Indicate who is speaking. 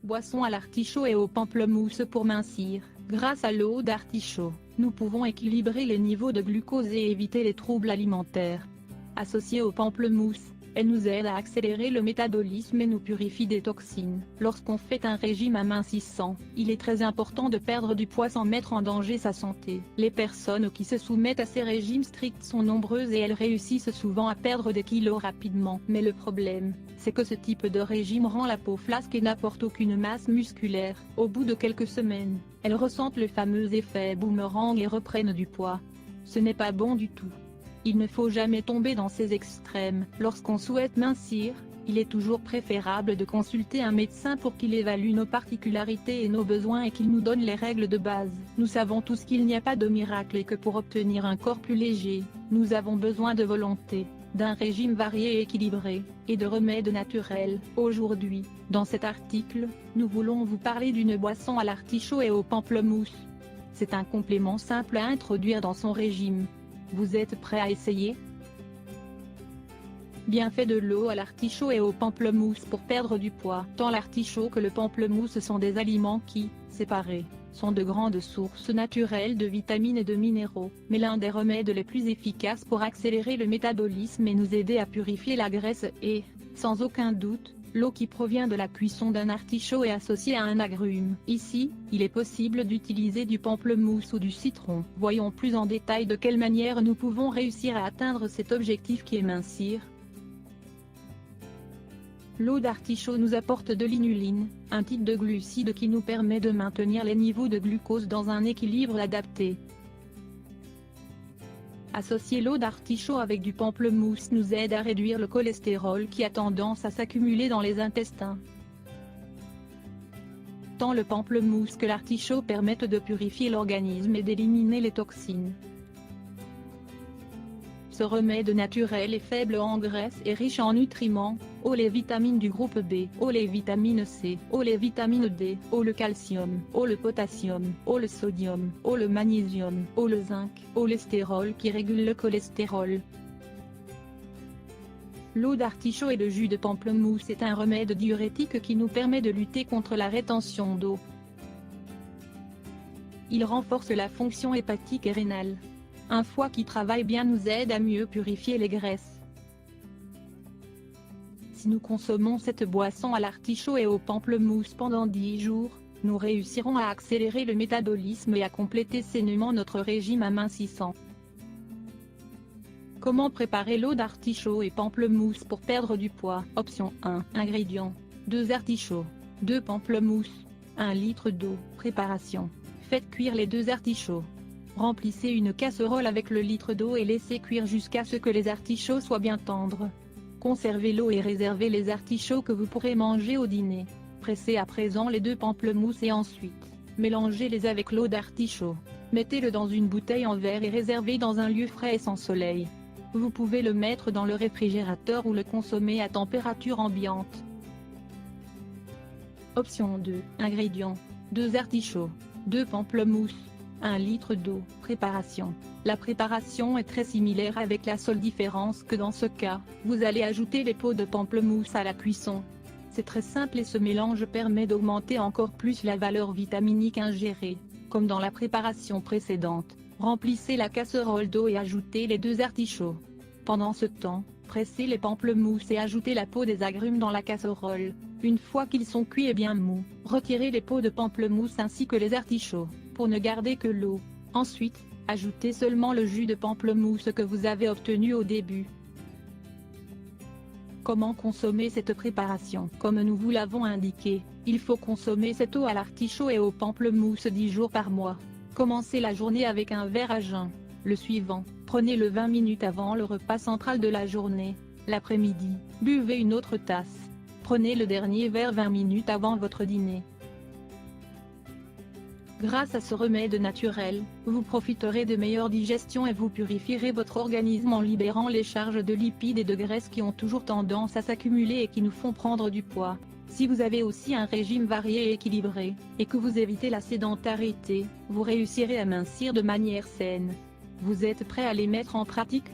Speaker 1: Boisson à l'artichaut et au pamplemousse pour mincir. Grâce à l'eau d'artichaut, nous pouvons équilibrer les niveaux de glucose et éviter les troubles alimentaires. Associée au pamplemousse, elle nous aide à accélérer le métabolisme et nous purifie des toxines. Lorsqu'on fait un régime amincissant, il est très important de perdre du poids sans mettre en danger sa santé. Les personnes qui se soumettent à ces régimes stricts sont nombreuses et elles réussissent souvent à perdre des kilos rapidement. Mais le problème, c'est que ce type de régime rend la peau flasque et n'apporte aucune masse musculaire. Au bout de quelques semaines, elles ressentent le fameux effet boomerang et reprennent du poids. Ce n'est pas bon du tout. Il ne faut jamais tomber dans ces extrêmes. Lorsqu'on souhaite mincir, il est toujours préférable de consulter un médecin pour qu'il évalue nos particularités et nos besoins et qu'il nous donne les règles de base. Nous savons tous qu'il n'y a pas de miracle et que pour obtenir un corps plus léger, nous avons besoin de volonté, d'un régime varié et équilibré, et de remèdes naturels. Aujourd'hui, dans cet article, nous voulons vous parler d'une boisson à l'artichaut et au pamplemousse. C'est un complément simple à introduire dans son régime. Vous êtes prêt à essayer? Bienfait de l'eau à l'artichaut et au pamplemousse pour perdre du poids. Tant l'artichaut que le pamplemousse sont des aliments qui, séparés, sont de grandes sources naturelles de vitamines et de minéraux, mais l'un des remèdes les plus efficaces pour accélérer le métabolisme et nous aider à purifier la graisse est, sans aucun doute, l'eau qui provient de la cuisson d'un artichaut est associée à un agrume. Ici, il est possible d'utiliser du pamplemousse ou du citron. Voyons plus en détail de quelle manière nous pouvons réussir à atteindre cet objectif qui est mincir. L'eau d'artichaut nous apporte de l'inuline, un type de glucide qui nous permet de maintenir les niveaux de glucose dans un équilibre adapté. Associer l'eau d'artichaut avec du pamplemousse nous aide à réduire le cholestérol qui a tendance à s'accumuler dans les intestins. Tant le pamplemousse que l'artichaut permettent de purifier l'organisme et d'éliminer les toxines. Ce remède naturel est faible en graisse et riche en nutriments, haut les vitamines du groupe B, haut les vitamines C, haut les vitamines D, haut le calcium, haut le potassium, haut le sodium, haut le magnésium, haut le zinc, haut le stérol qui régule le cholestérol. L'eau d'artichaut et le jus de pamplemousse est un remède diurétique qui nous permet de lutter contre la rétention d'eau. Il renforce la fonction hépatique et rénale. Un foie qui travaille bien nous aide à mieux purifier les graisses. Si nous consommons cette boisson à l'artichaut et au pamplemousse pendant 10 jours, nous réussirons à accélérer le métabolisme et à compléter sainement notre régime amincissant. Comment préparer l'eau d'artichaut et pamplemousse pour perdre du poids? Option 1. Ingrédients: 2 artichauts, 2 pamplemousses, 1 litre d'eau. Préparation: faites cuire les 2 artichauts. Remplissez une casserole avec le litre d'eau et laissez cuire jusqu'à ce que les artichauts soient bien tendres. Conservez l'eau et réservez les artichauts que vous pourrez manger au dîner. Pressez à présent les 2 pamplemousses et ensuite, mélangez-les avec l'eau d'artichaut. Mettez-le dans une bouteille en verre et réservez dans un lieu frais et sans soleil. Vous pouvez le mettre dans le réfrigérateur ou le consommer à température ambiante. Option 2. Ingrédients: 2 artichauts, 2 pamplemousses, 1 litre d'eau. Préparation: la préparation est très similaire avec la seule différence que dans ce cas, vous allez ajouter les peaux de pamplemousse à la cuisson. C'est très simple et ce mélange permet d'augmenter encore plus la valeur vitaminique ingérée. Comme dans la préparation précédente, remplissez la casserole d'eau et ajoutez les 2 artichauts. Pendant ce temps, pressez les pamplemousses et ajoutez la peau des agrumes dans la casserole. Une fois qu'ils sont cuits et bien mous, retirez les peaux de pamplemousse ainsi que les artichauts, pour ne garder que l'eau. Ensuite, ajoutez seulement le jus de pamplemousse que vous avez obtenu au début. Comment consommer cette préparation? Comme nous vous l'avons indiqué, il faut consommer cette eau à l'artichaut et au pamplemousse 10 jours par mois. Commencez la journée avec un verre à jeun. Le suivant, prenez-le 20 minutes avant le repas central de la journée. L'après-midi, buvez une autre tasse. Prenez le dernier verre 20 minutes avant votre dîner. Grâce à ce remède naturel, vous profiterez de meilleure digestion et vous purifierez votre organisme en libérant les charges de lipides et de graisses qui ont toujours tendance à s'accumuler et qui nous font prendre du poids. Si vous avez aussi un régime varié et équilibré, et que vous évitez la sédentarité, vous réussirez à mincir de manière saine. Vous êtes prêt à les mettre en pratique?